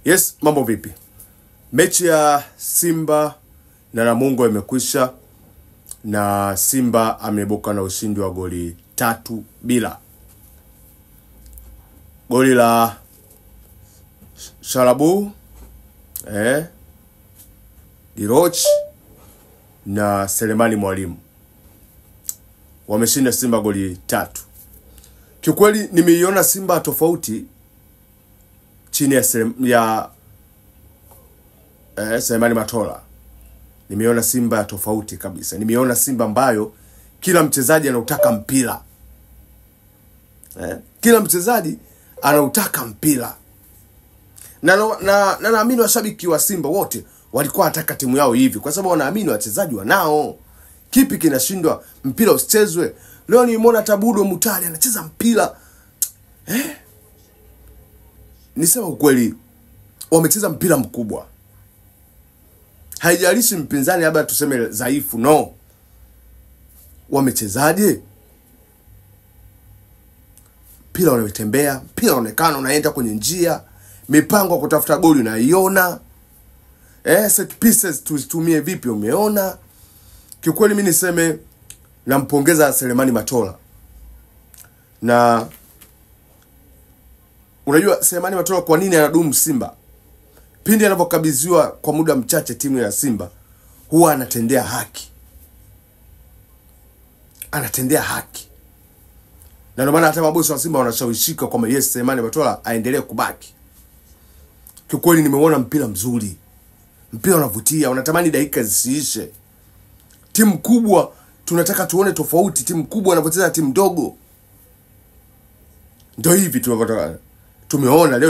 Yes, mambo vipi? Mechi ya Simba na Namungo imekwisha na Simba ameibuka na ushindi wa goli 3-0. Goli la Shalabu, Diroch na Selemani Mwalimu. Wameshinda Simba goli 3. Kiukweli nimeiona Simba tofauti chini ya Selemani Matola. Nimeona Simba tofauti kabisa. Nimeona Simba ambayo kila mchezaji anautaka mpira. Kila mchezaji anautaka mpira. Na naamini washabiki wa Simba wote walikuwa wanataka timu yao hivi kwa sababu wanaamini wachezaji wanao. Kipi kinashindwa mpira usichezwe? Leo nimeona Tabudo Mutale anacheza mpira. Nisema ukweli, wamecheza mpira mkubwa. Haijalishi mpinzani labda tuseme dhaifu, no. Wamechezaje? Mpira unatembea, mpira unaonekana unaenda kwenye njia, mipango kutafuta goli unaiona. Set pieces tuzitumie vipi umeona. Kiukweli mimi niseme nampongeza Selemani Matola. Na unajua Selemani Matola kwa nini anadumu Simba? Pindi anapokabidhiwa kwa muda mchache timu ya Simba, huwa anatendea haki. Anatendea haki. Na ndio maana hata mabosi wa Simba wanashawishika kwamba yes, Selemani Matola aendelee kubaki. Kiukweli nimeona mpira mzuri. Mpira unavutia, unatamani dakika zisiishe. Timu kubwa tunataka tuone tofauti, timu kubwa inapocheza timu ndogo. Ndio hivi tumeona leo.